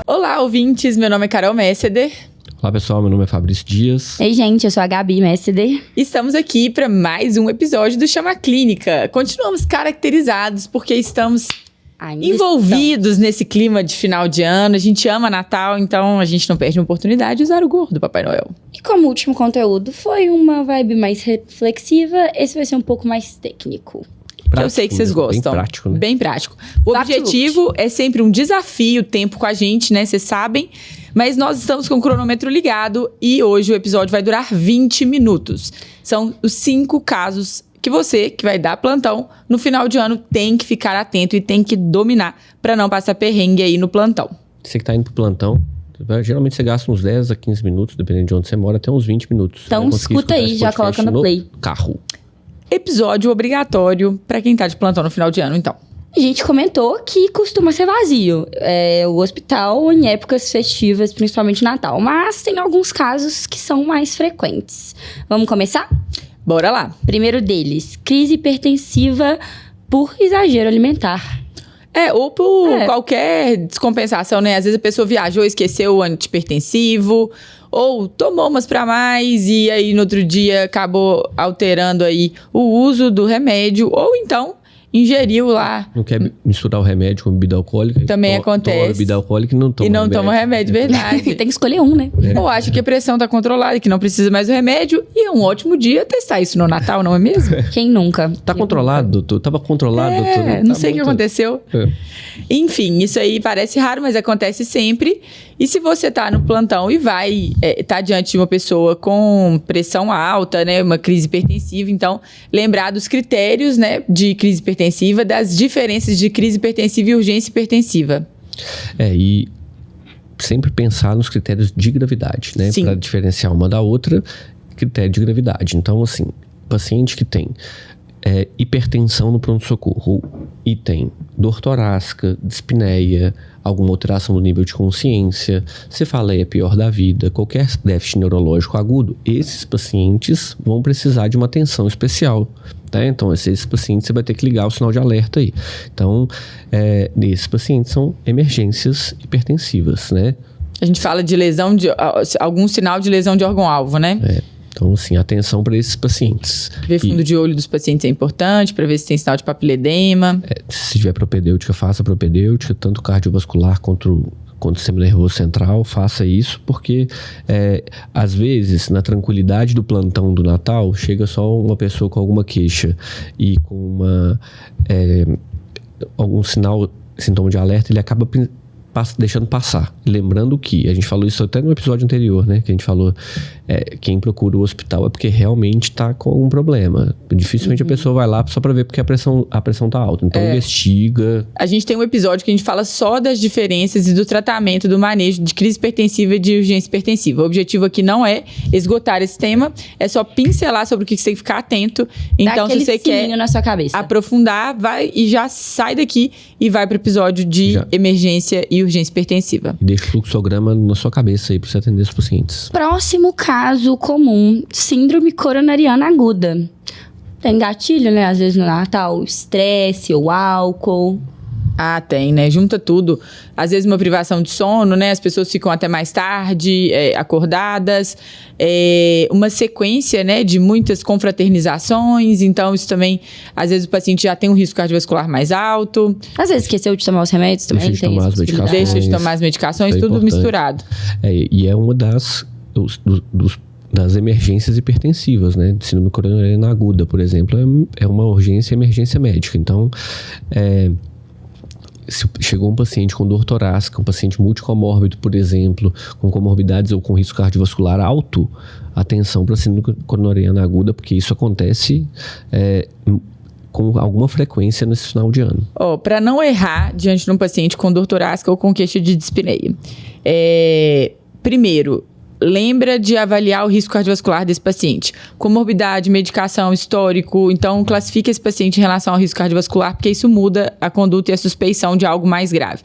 Olá, ouvintes, meu nome é Carol Messeder. Olá pessoal, meu nome é Fabrício Dias. Ei gente, eu sou a Gabi Messeder. Estamos aqui para mais um episódio do Chama Clínica. Continuamos caracterizados porque estamos envolvidos nesse clima de final de ano. A gente ama Natal, então a gente não perde a oportunidade de usar o gorro do Papai Noel. E como o último conteúdo foi uma vibe mais reflexiva, esse vai ser um pouco mais técnico. Que eu sei que vocês gostam. Bem prático, né? Bem prático. O objetivo é sempre um desafio, tempo com a gente, né? Vocês sabem. Mas nós estamos com o cronômetro ligado e hoje o episódio vai durar 20 minutos. São os 5 casos que você, que vai dar plantão, no final de ano tem que ficar atento e tem que dominar para não passar perrengue aí no plantão. Você que tá indo pro plantão, geralmente você gasta uns 10 a 15 minutos, dependendo de onde você mora, até uns 20 minutos. Então escuta aí, já coloca no play. Carro. Episódio obrigatório para quem tá de plantão no final de ano, então. A gente comentou que costuma ser vazio o hospital em épocas festivas, principalmente Natal. Mas tem alguns casos que são mais frequentes. Vamos começar? Bora lá. Primeiro deles, crise hipertensiva por exagero alimentar. Ou por qualquer descompensação, né? Às vezes a pessoa viajou, esqueceu o antihipertensivo, ou tomou umas pra mais e aí no outro dia acabou alterando aí o uso do remédio, ou então ingeriu lá. Não quer misturar o remédio com bebida alcoólica. Também acontece. Toma bebida alcoólica e não toma remédio. Toma remédio, verdade. Tem que escolher um, né? Ou acha que a pressão tá controlada e que não precisa mais do remédio. E é um ótimo dia testar isso no Natal, não é mesmo? Quem nunca? Tá controlado, doutor? Tava controlado, doutor? Não sei o que aconteceu. É. Enfim, isso aí parece raro, mas acontece sempre. E se você tá no plantão e vai tá diante de uma pessoa com pressão alta, né, uma crise hipertensiva, então lembrar dos critérios, né, de crise hipertensiva, das diferenças de crise hipertensiva e urgência hipertensiva. E sempre pensar nos critérios de gravidade, né, para diferenciar uma da outra, critério de gravidade. Então, assim, paciente que tem hipertensão no pronto-socorro e tem dor torácica, dispneia, alguma alteração do nível de consciência, cefaleia pior da vida, qualquer déficit neurológico agudo, esses pacientes vão precisar de uma atenção especial. Tá? Então, esses pacientes você vai ter que ligar o sinal de alerta aí. Então, esses pacientes são emergências hipertensivas, né? A gente fala de lesão de algum sinal de lesão de órgão-alvo, né? Então, assim, atenção para esses pacientes. Ver fundo de olho dos pacientes é importante, para ver se tem sinal de papiledema. Se tiver propedêutica, faça propedêutica, tanto cardiovascular quanto o sistema nervoso central, faça isso, porque às vezes, na tranquilidade do plantão do Natal, chega só uma pessoa com alguma queixa e com algum sintoma de alerta, ele acaba deixando passar. Lembrando que, a gente falou isso até no episódio anterior, né? Que a gente falou, quem procura o hospital é porque realmente tá com algum problema. Dificilmente a pessoa vai lá só pra ver porque a pressão tá alta. Então investiga. A gente tem um episódio que a gente fala só das diferenças e do tratamento, do manejo de crise hipertensiva e de urgência hipertensiva. O objetivo aqui não é esgotar esse tema, é só pincelar sobre o que você tem que ficar atento. Então, se você quer na sua cabeça, aprofundar, vai e já sai daqui e vai pro episódio de emergência e urgência hipertensiva. E deixa o fluxograma na sua cabeça aí pra você atender os pacientes. Próximo caso comum, síndrome coronariana aguda. Tem gatilho, né? Às vezes no Natal, estresse ou álcool. Tem, né? Junta tudo. Às vezes uma privação de sono, né? As pessoas ficam até mais tarde, acordadas. Uma sequência, né? De muitas confraternizações. Então, isso também... Às vezes o paciente já tem um risco cardiovascular mais alto. Às vezes esqueceu de tomar os remédios também. Deixa de tomar as medicações. Tudo misturado. E é uma das emergências hipertensivas, né? De síndrome coronariana aguda, por exemplo, é uma emergência médica. Então, se chegou um paciente com dor torácica, um paciente multicomórbido, por exemplo, com comorbidades ou com risco cardiovascular alto, atenção para síndrome coronariana aguda, porque isso acontece com alguma frequência nesse final de ano. Para não errar diante de um paciente com dor torácica ou com queixa de dispneia, primeiro, lembra de avaliar o risco cardiovascular desse paciente. Comorbidade, medicação, histórico. Então, classifica esse paciente em relação ao risco cardiovascular, porque isso muda a conduta e a suspeição de algo mais grave.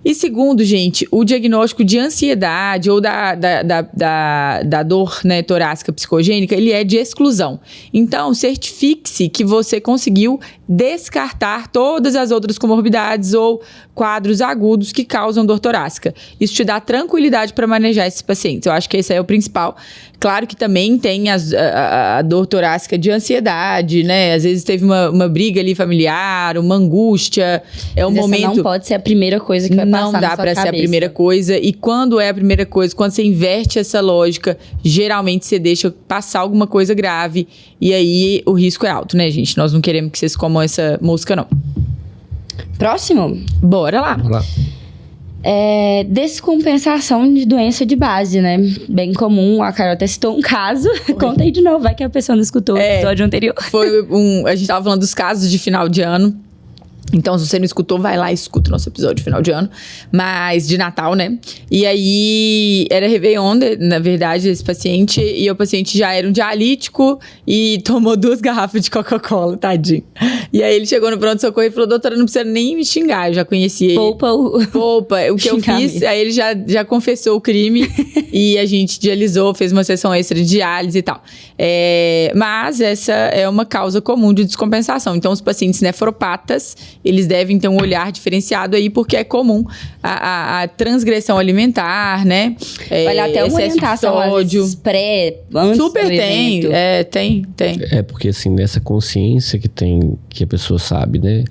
E segundo, gente, o diagnóstico de ansiedade ou da dor, né, torácica psicogênica, ele é de exclusão. Então, certifique-se que você conseguiu descartar todas as outras comorbidades ou quadros agudos que causam dor torácica. Isso te dá tranquilidade para manejar esses pacientes. Eu acho que esse é o principal. Claro que também tem a dor torácica de ansiedade, né? Às vezes teve uma briga ali familiar, uma angústia. É um momento... Não pode ser a primeira coisa que vai passar na sua cabeça. Não dá para ser a primeira coisa. E quando é a primeira coisa, quando você inverte essa lógica, geralmente você deixa passar alguma coisa grave. E aí o risco é alto, né, gente? Nós não queremos que vocês comam essa mosca, não. Próximo? Bora lá. Vamos lá. Descompensação de doença de base, né? Bem comum. A Carol até citou um caso. Conta aí de novo, vai que a pessoa não escutou o episódio anterior. A gente tava falando dos casos de final de ano. Então, se você não escutou, vai lá e escuta o nosso episódio de final de ano. Mas de Natal, né? E aí, era Réveillon, na verdade, esse paciente. E o paciente já era um dialítico e tomou 2 garrafas de Coca-Cola, tadinho. E aí, ele chegou no pronto-socorro e falou, doutora, não precisa nem me xingar, eu já conheci ele. Poupa o que eu fiz. Aí, ele já confessou o crime e a gente dialisou, fez uma sessão extra de diálise e tal. Mas essa é uma causa comum de descompensação. Então, os pacientes nefropatas, eles devem ter um olhar diferenciado aí, porque é comum a transgressão alimentar, né? Olha, até uma orientação, às vezes, antes Super do evento. Tem. Porque assim, nessa consciência que a pessoa sabe, né?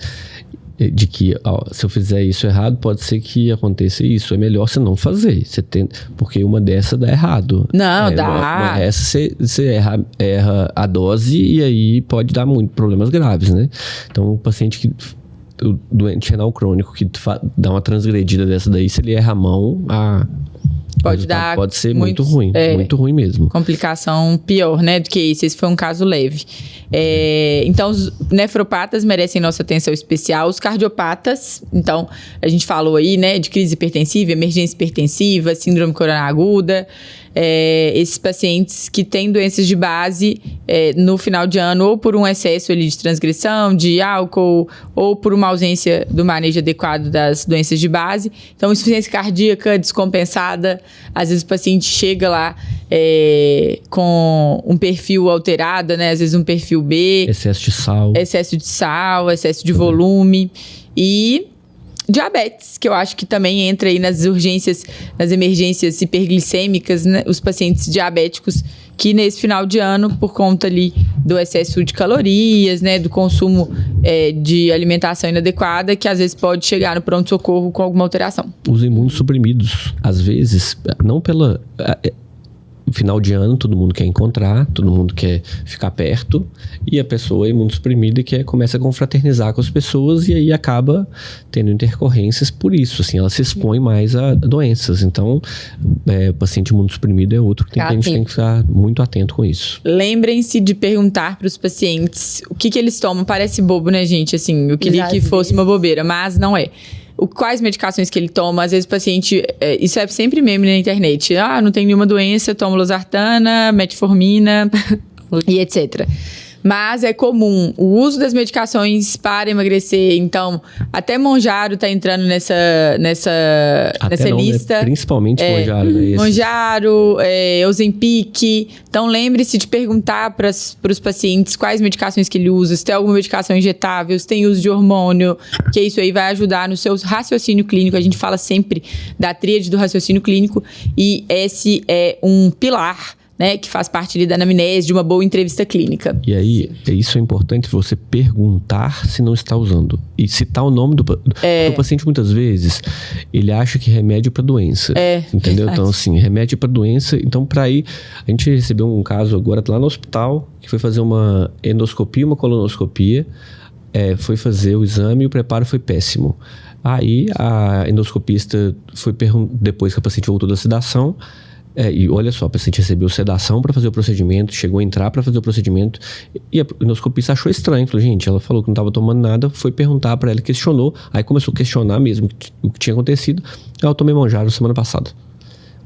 De que, se eu fizer isso errado, pode ser que aconteça isso. É melhor você não fazer. Porque uma dessa dá errado. Não, dá. Uma dessa você erra a dose e aí pode dar muitos problemas graves, né? Então, o paciente o doente renal crônico que dá uma transgredida dessa daí, se ele erra a mão, pode ser muito ruim. Muito ruim mesmo. Complicação pior, né, do que isso. Esse foi um caso leve. Então, os nefropatas merecem nossa atenção especial. Os cardiopatas, então, a gente falou aí, né, de crise hipertensiva, emergência hipertensiva, síndrome coronária aguda. Esses pacientes que têm doenças de base no final de ano, ou por um excesso ali de transgressão, de álcool, ou por uma ausência do manejo adequado das doenças de base. Então, insuficiência cardíaca descompensada, às vezes o paciente chega lá com um perfil alterado, né? Às vezes um perfil B. Excesso de sal, excesso de volume. E diabetes, que eu acho que também entra aí nas urgências, nas emergências hiperglicêmicas, né? Os pacientes diabéticos que nesse final de ano, por conta ali do excesso de calorias, né? Do consumo de alimentação inadequada, que às vezes pode chegar no pronto-socorro com alguma alteração. Os imunossuprimidos, às vezes, não pela... Final de ano, todo mundo quer encontrar, todo mundo quer ficar perto, e a pessoa é imunossuprimida e começa a confraternizar com as pessoas e aí acaba tendo intercorrências por isso, assim, ela se expõe mais a doenças. Então, o paciente imunossuprimido é outro que a gente tem que ficar muito atento com isso. Lembrem-se de perguntar para os pacientes o que eles tomam. Parece bobo, né, gente? Assim, eu queria que fosse uma bobeira, mas não é. Quais medicações que ele toma, às vezes o paciente, isso é sempre meme na internet, não tem nenhuma doença, toma losartana, metformina e etc. Mas é comum o uso das medicações para emagrecer. Então, até Mounjaro está entrando nessa lista. Né? Principalmente Mounjaro. Mounjaro, Ozempic. Então, lembre-se de perguntar para os pacientes quais medicações que ele usa, se tem alguma medicação injetável, se tem uso de hormônio, que isso aí vai ajudar no seu raciocínio clínico. A gente fala sempre da tríade do raciocínio clínico e esse é um pilar, né, que faz parte ali da anamnese, de uma boa entrevista clínica. E aí, isso é importante você perguntar se não está usando. E citar o nome do paciente, muitas vezes, ele acha que remédio para doença. Entendeu? Então, assim, remédio para doença. Então, para aí, a gente recebeu um caso agora lá no hospital, que foi fazer uma endoscopia, uma colonoscopia, foi fazer o exame e o preparo foi péssimo. Aí, a endoscopista foi depois que a paciente voltou da sedação, e olha só, a paciente recebeu sedação para fazer o procedimento, chegou a entrar para fazer o procedimento e a endoscopista achou estranho. Falou, gente, ela falou que não estava tomando nada, foi perguntar para ela, questionou, aí começou a questionar mesmo o que tinha acontecido. Eu tomei Mounjaro semana passada.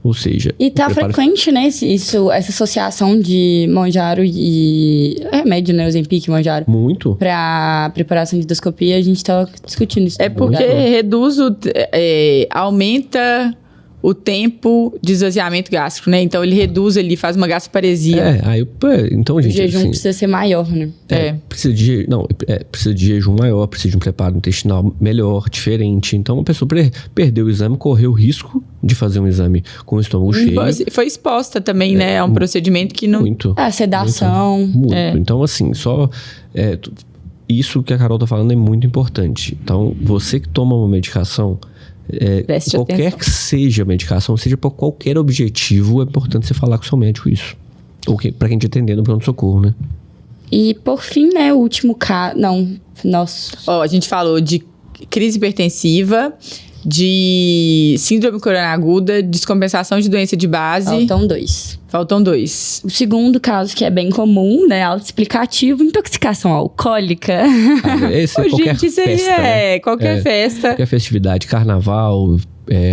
Ou seja... E tá frequente, né, essa associação de Mounjaro e remédio, né, Ozempic e Mounjaro. Muito. Pra preparação de endoscopia, a gente tava discutindo isso. É porque reduz aumenta o tempo de esvaziamento gástrico, né? Então, ele reduz, ele faz uma gastroparesia. Então, gente... O jejum assim, precisa ser maior, né? Precisa de jejum maior, precisa de um preparo intestinal melhor, diferente. Então, a pessoa perdeu o exame, correu o risco de fazer um exame com o estômago cheio. Foi exposta também, né? É um procedimento que não... Muito. A sedação. Muito. Então, assim, isso que a Carol tá falando é muito importante. Então, você que toma uma medicação... qualquer que seja a medicação, seja para qualquer objetivo, é importante você falar com o seu médico isso. Para quem te atender no pronto-socorro, né? E por fim, né, o último caso... A gente falou de crise hipertensiva, de síndrome coronariana aguda, descompensação de doença de base. Faltam dois. O segundo caso, que é bem comum, né, autoexplicativo, intoxicação alcoólica. Esse é qualquer gente, isso aí festa, né? Qualquer festa. Qualquer festividade, carnaval...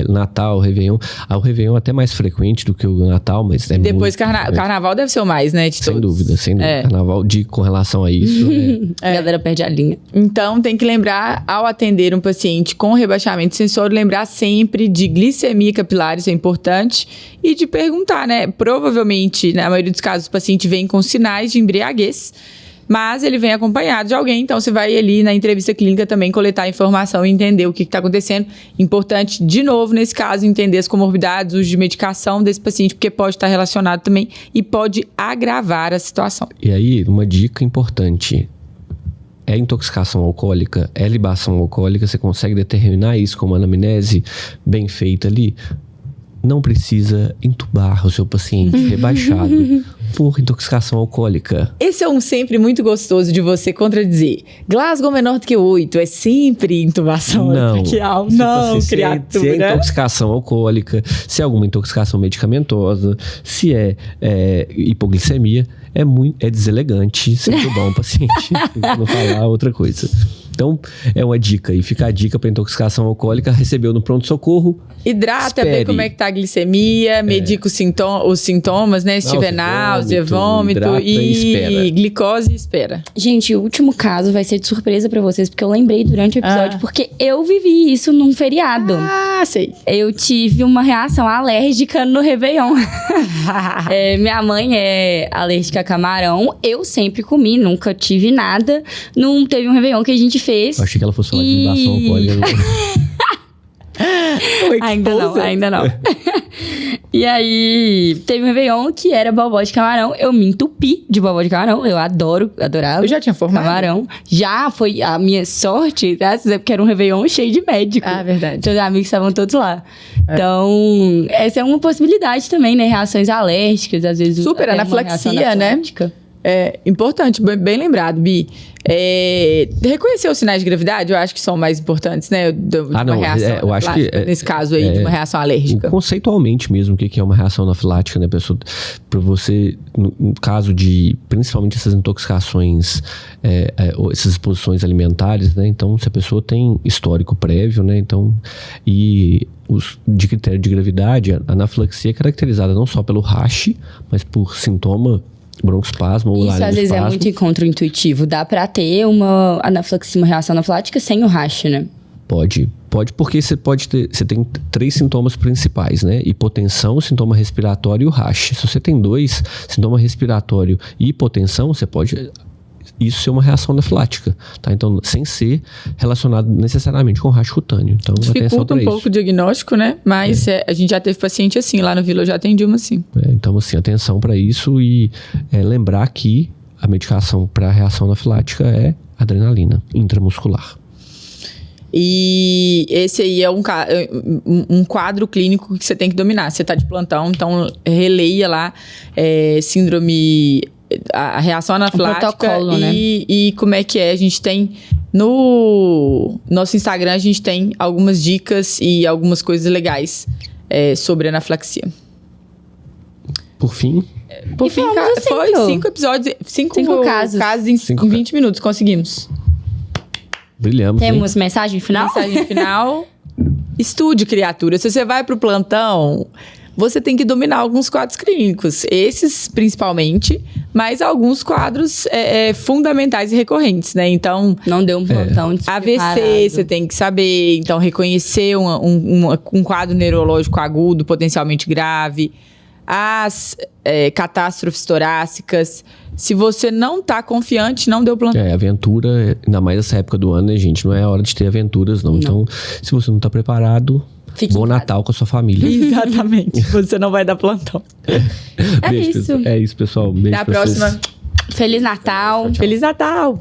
Natal, Réveillon. O Réveillon é até mais frequente do que o Natal, mas... Depois, carnaval deve ser o mais, né? Sem dúvida. Carnaval, com relação a isso... A galera perde a linha. Então, tem que lembrar, ao atender um paciente com rebaixamento sensório, lembrar sempre de glicemia capilar, isso é importante, e de perguntar, né? Provavelmente, na maioria dos casos, o paciente vem com sinais de embriaguez, mas ele vem acompanhado de alguém, então você vai ali na entrevista clínica também coletar informação e entender o que está acontecendo. Importante, de novo, nesse caso, entender as comorbidades, o uso de medicação desse paciente, porque pode estar relacionado também e pode agravar a situação. E aí, uma dica importante. É intoxicação alcoólica, é libação alcoólica, você consegue determinar isso com uma anamnese bem feita ali? Não precisa entubar o seu paciente rebaixado por intoxicação alcoólica. Esse é um sempre muito gostoso de você contradizer. Glasgow menor do que 8 é sempre intubação traqueal. Não, criatura. Se é intoxicação alcoólica, se é alguma intoxicação medicamentosa, se é hipoglicemia, é deselegante você entubar um paciente. Não falar outra coisa. Então, é uma dica. E fica a dica para intoxicação alcoólica. Recebeu no pronto-socorro. Hidrata, vê como é que tá a glicemia, medica os sintomas, né? Se tiver náusea, vômito e glicose, espera. Gente, o último caso vai ser de surpresa pra vocês, porque eu lembrei durante o episódio, porque eu vivi isso num feriado. Sei. Eu tive uma reação alérgica no Réveillon. Minha mãe é alérgica a camarão. Eu sempre comi, nunca tive nada. Não teve um Réveillon que a gente fez. Eu achei que ela fosse falar de libação alcoólica. Ainda não. E aí, teve um Réveillon que era bobó de camarão. Eu me entupi de bobó de camarão. Eu adorava. Eu já tinha formado. Camarão. Já foi a minha sorte, porque era um Réveillon cheio de médico. Verdade. Então, os amigos estavam todos lá. Então, essa é uma possibilidade também, né? Reações alérgicas, às vezes. Super, anafilaxia, né? É importante, bem lembrado, Bi. Reconhecer os sinais de gravidade, eu acho que são mais importantes, né? Uma reação eu acho que nesse caso aí, de uma reação alérgica. Conceitualmente mesmo, o que é uma reação anafilática, né, pessoa? Para você, no caso de, principalmente essas intoxicações, essas exposições alimentares, né? Então, se a pessoa tem histórico prévio, né? Então, de critério de gravidade, a anafilaxia é caracterizada não só pelo rash, mas por sintoma broncoespasmo ou isso às vezes é muito contraintuitivo. Dá pra ter uma anafilaxia, uma reação anafilática sem o rash, né? Pode, porque você tem 3 sintomas principais, né? Hipotensão, sintoma respiratório e o rash. Se você tem 2, sintoma respiratório e hipotensão, você pode isso ser uma reação anafilática, tá? Então, sem ser relacionado necessariamente com rash cutâneo. Então, atenção para isso. Dificulta um pouco o diagnóstico, né? Mas a gente já teve paciente assim, lá no Vila eu já atendi uma assim. Então, assim, atenção para isso e lembrar que a medicação para reação anafilática é adrenalina intramuscular. E esse aí é um quadro clínico que você tem que dominar. Você tá de plantão, então releia lá síndrome... a reação anafilática e como é que é. A gente tem no nosso Instagram, a gente tem algumas dicas e algumas coisas legais sobre anafilaxia. Por fim, foi 5 episódios, 5 casos em 20 minutos, conseguimos. Brilhamos. Temos mensagem final? Mensagem final. Estude, criatura. Se você vai pro plantão, você tem que dominar alguns quadros clínicos. Esses, principalmente, mas alguns quadros fundamentais e recorrentes, né? Então... Não deu um plantão de AVC, você tem que saber. Então, reconhecer um quadro neurológico agudo, potencialmente grave. As catástrofes torácicas. Se você não tá confiante, não deu plantão. Aventura, ainda mais nessa época do ano, né, gente? Não é hora de ter aventuras, não. Então, se você não tá preparado, bom Natal com a sua família. Exatamente. Você não vai dar plantão. Isso. É isso, pessoal. Beijo. Até a próxima. Feliz Natal. Tchau, tchau. Feliz Natal.